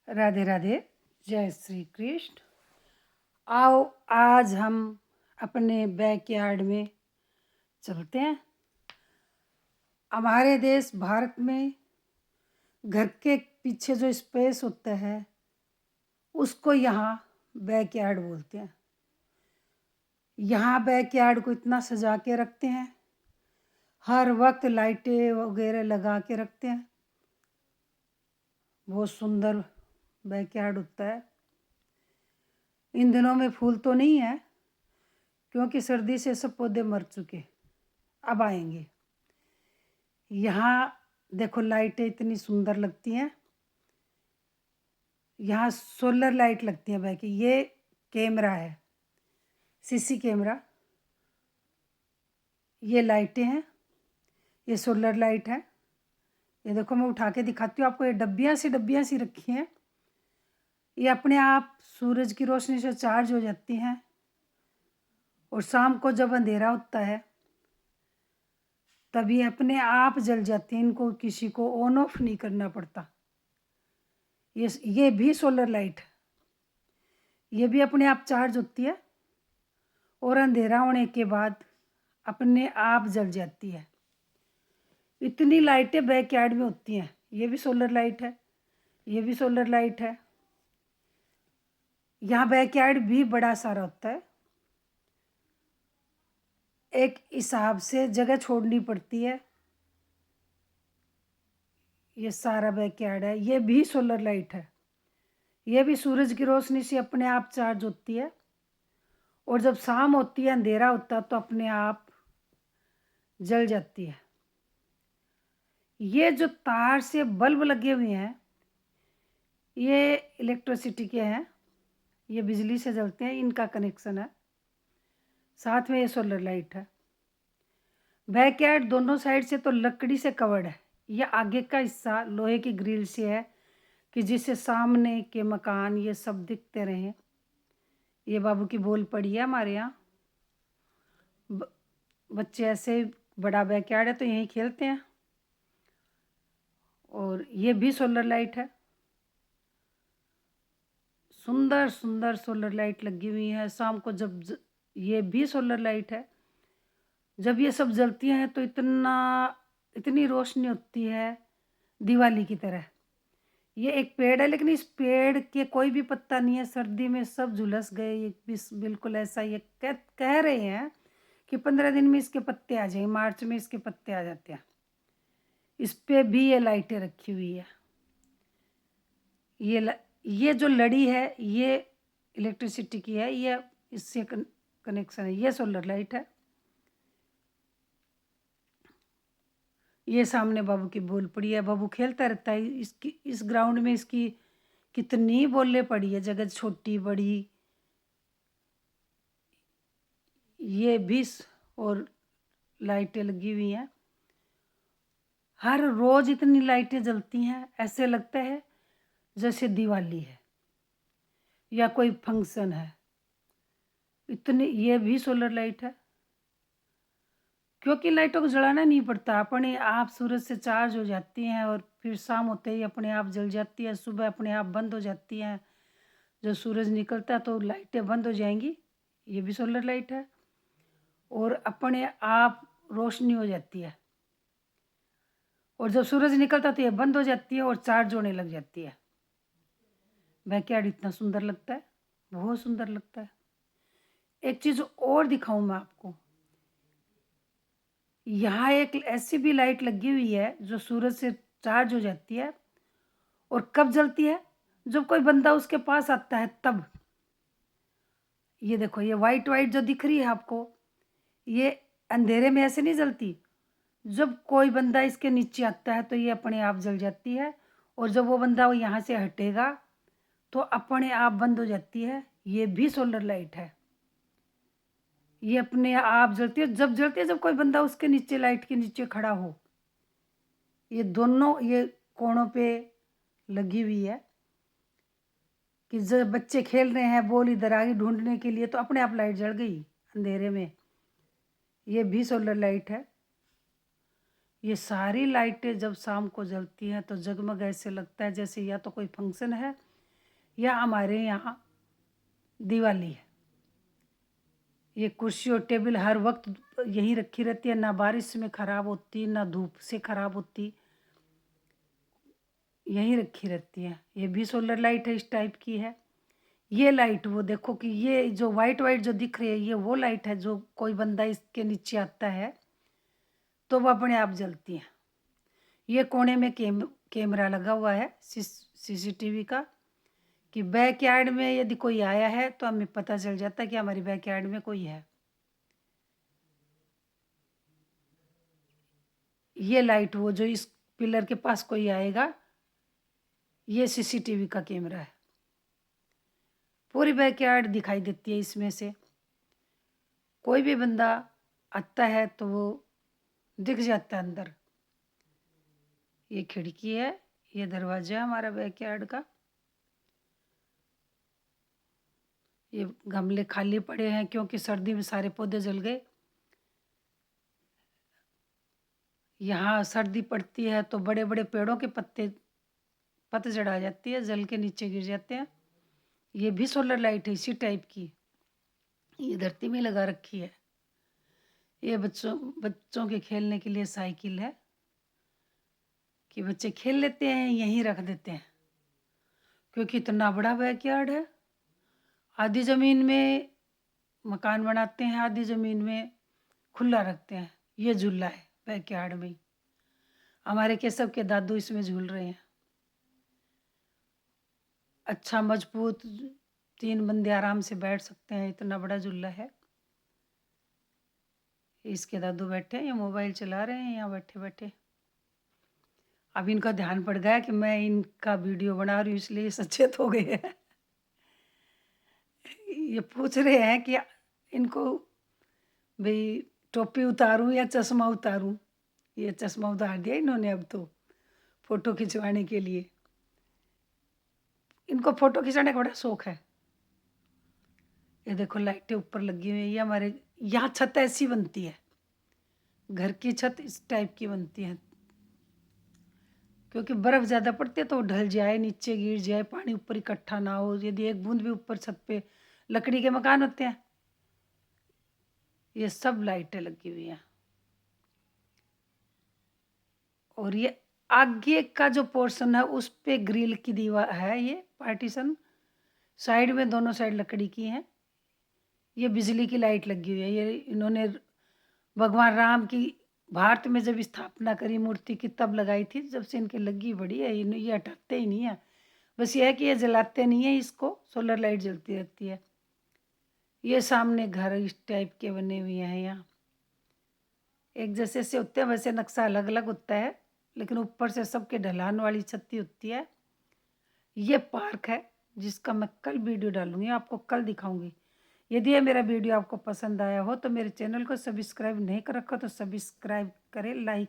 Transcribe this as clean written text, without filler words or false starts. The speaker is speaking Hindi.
राधे राधे। जय श्री कृष्ण। आओ आज हम अपने बैकयार्ड में चलते हैं। हमारे देश भारत में घर के पीछे जो स्पेस होता है उसको यहाँ बैकयार्ड बोलते हैं। यहाँ बैकयार्ड को इतना सजा के रखते हैं, हर वक्त लाइटें वगैरह लगा के रखते हैं। बहुत सुंदर बैकयार्ड होता है। इन दिनों में फूल तो नहीं है क्योंकि सर्दी से सब पौधे मर चुके, अब आएंगे। यहाँ देखो लाइटें इतनी सुंदर लगती हैं। यहाँ सोलर लाइट लगती है बैक। ये कैमरा है, सीसी कैमरा। ये लाइटें हैं, ये सोलर लाइट है। ये देखो मैं उठा के दिखाती हूँ आपको। ये डब्बियाँ सी रखी हैं। ये अपने आप सूरज की रोशनी से चार्ज हो जाती हैं और शाम को जब अंधेरा होता है तभी अपने आप जल जाती हैं। इनको किसी को ऑन ऑफ नहीं करना पड़ता। ये भी सोलर लाइट है। ये भी अपने आप चार्ज होती है और अंधेरा होने के बाद अपने आप जल जाती है। इतनी लाइटें बैकयार्ड में होती हैं। ये भी सोलर लाइट है, ये भी सोलर लाइट है। यहाँ बैकयार्ड भी बड़ा सारा होता है। एक हिसाब से जगह छोड़नी पड़ती है। ये सारा बैकयार्ड है। ये भी सोलर लाइट है। ये भी सूरज की रोशनी से अपने आप चार्ज होती है और जब शाम होती है, अंधेरा होता है तो अपने आप जल जाती है। ये जो तार से बल्ब लगे हुए हैं ये इलेक्ट्रिसिटी के हैं, ये बिजली से जलते हैं, इनका कनेक्शन है। साथ में ये सोलर लाइट है। बैकयार्ड दोनों साइड से तो लकड़ी से कवर्ड है। ये आगे का हिस्सा लोहे की ग्रिल से है कि जिससे सामने के मकान ये सब दिखते रहें। ये बाबू की बॉल पड़ी है हमारे यहाँ। बच्चे ऐसे बड़ा बैकयार्ड है तो यहीं खेलते हैं। और ये भी सोलर लाइट है। सुंदर सुंदर सोलर लाइट लगी हुई है। शाम को जब ये भी सोलर लाइट है, जब ये सब जलती हैं तो इतनी रोशनी होती है दिवाली की तरह। ये एक पेड़ है लेकिन इस पेड़ के कोई भी पत्ता नहीं है। सर्दी में सब झुलस गए। ये बिल्कुल ऐसा ये कह रहे हैं कि 15 दिन में इसके पत्ते आ जाएंगे, मार्च में इसके पत्ते आ जाते हैं। इस पे भी ये लाइटें रखी हुई है। ये जो लड़ी है ये इलेक्ट्रिसिटी की है। ये इससे कनेक्शन है। ये सोलर लाइट है। ये सामने बाबू की बॉल पड़ी है। बाबू खेलता रहता है। इस ग्राउंड में इसकी कितनी बॉलें पड़ी है, जगह छोटी बड़ी। ये भी और लाइटें लगी हुई हैं। हर रोज इतनी लाइटें जलती हैं, ऐसे लगता है जैसे दिवाली है या कोई फंक्शन है। इतनी ये भी सोलर लाइट है क्योंकि लाइटों को जलाना नहीं पड़ता। अपने आप सूरज से चार्ज हो जाती हैं और फिर शाम होते ही अपने आप जल जाती है। सुबह अपने आप बंद हो जाती हैं। जब सूरज निकलता है तो लाइटें बंद हो जाएंगी। ये भी सोलर लाइट है और अपने आप रोशनी हो जाती है। और जब सूरज निकलता है तो ये बंद हो जाती है और चार्ज होने लग जाती है। बैकयार्ड इतना सुंदर लगता है, बहुत सुंदर लगता है। एक चीज़ और दिखाऊं मैं आपको। यहाँ एक ऐसी भी लाइट लगी हुई है जो सूरज से चार्ज हो जाती है और कब जलती है, जब कोई बंदा उसके पास आता है तब। ये देखो ये वाइट वाइट जो दिख रही है आपको, ये अंधेरे में ऐसे नहीं जलती। जब कोई बंदा इसके नीचे आता है तो ये अपने आप जल जाती है और जब वो बंदा यहाँ से हटेगा तो अपने आप बंद हो जाती है। ये भी सोलर लाइट है। ये अपने आप जलती है। जब जलती है जब कोई बंदा उसके नीचे, लाइट के नीचे खड़ा हो। ये दोनों ये कोणों पे लगी हुई है कि जब बच्चे खेल रहे हैं, बॉल इधर आ गई ढूंढने के लिए तो अपने आप लाइट जल गई अंधेरे में। ये भी सोलर लाइट है। ये सारी लाइटें जब शाम को जलती हैं तो जगमग ऐसे लगता है जैसे या तो कोई फंक्शन है या हमारे यहाँ दिवाली है। ये कुर्सी और टेबल हर वक्त यहीं रखी रहती है, ना बारिश में खराब होती ना धूप से खराब होती, यहीं रखी रहती है। ये भी सोलर लाइट है, इस टाइप की है। ये लाइट वो देखो कि ये जो वाइट वाइट जो दिख रही है ये वो लाइट है, जो कोई बंदा इसके नीचे आता है तो वो अपने आप जलती है। ये कोने में कैमरा लगा हुआ है सीसीटीवी का, कि बैकयार्ड में यदि कोई आया है तो हमें पता चल जाता है कि हमारी बैकयार्ड में कोई है। ये लाइट वो जो इस पिलर के पास कोई आएगा, ये सीसीटीवी का कैमरा है। पूरी बैकयार्ड दिखाई देती है इसमें से। कोई भी बंदा आता है तो वो दिख जाता है अंदर। ये खिड़की है, ये दरवाजा है हमारा बैकयार्ड का। ये गमले खाली पड़े हैं क्योंकि सर्दी में सारे पौधे जल गए। यहाँ सर्दी पड़ती है तो बड़े बड़े पेड़ों के पतझड़ आ जाती है, जल के नीचे गिर जाते हैं। ये भी सोलर लाइट है इसी टाइप की, ये धरती में लगा रखी है। ये बच्चों के खेलने के लिए साइकिल है, कि बच्चे खेल लेते हैं, यहीं रख देते हैं क्योंकि इतना बड़ा बैकयार्ड है। आधी ज़मीन में मकान बनाते हैं, आधी ज़मीन में खुला रखते हैं। ये झूला है बैकयार्ड में। हमारे केशव के दादू इसमें झूल रहे हैं। अच्छा मजबूत, 3 बंदे आराम से बैठ सकते हैं, इतना बड़ा झूला है। इसके दादू बैठे हैं, ये मोबाइल चला रहे हैं यहाँ बैठे बैठे। अब इनका ध्यान पड़ गया कि मैं इनका वीडियो बना रही हूँ, इसलिए सचेत हो गए हैं। ये पूछ रहे हैं कि इनको भाई टोपी उतारूं या चश्मा उतारूं। ये चश्मा उतार दिया इन्होंने अब तो फोटो खिंचवाने के लिए। इनको फोटो खिंचाने का बड़ा शौक है। ये देखो लाइटें ऊपर लगी हुई है। ये हमारे यहाँ छत ऐसी बनती है, घर की छत इस टाइप की बनती है, क्योंकि बर्फ़ ज़्यादा पड़ती है तो ढल जाए, नीचे गिर जाए, पानी ऊपर इकट्ठा ना हो। यदि एक बूंद भी ऊपर छत पे, लकड़ी के मकान होते हैं, ये सब लाइटें लगी हुई हैं। और ये आगे का जो पोर्शन है उस पे ग्रिल की दीवार है, ये पार्टीशन। साइड में दोनों साइड लकड़ी की हैं। ये बिजली की लाइट लगी हुई है। ये इन्होंने भगवान राम की भारत में जब स्थापना करी मूर्ति की तब लगाई थी, जब से इनके लगी बड़ी है। ये हटाते ही नहीं है, बस ये है कि ये जलाते नहीं है इसको, सोलर लाइट जलती रहती है। ये सामने घर इस टाइप के बने हुए हैं। यहाँ एक जैसे से होते हैं, वैसे नक्शा अलग अलग होता है, लेकिन ऊपर से सबके ढलान वाली छत्ती होती है। ये पार्क है जिसका मैं कल वीडियो डालूंगी, आपको कल दिखाऊंगी। यदि ये मेरा वीडियो आपको पसंद आया हो तो मेरे चैनल को सब्सक्राइब नहीं कर रखा तो सब्सक्राइब करें, लाइक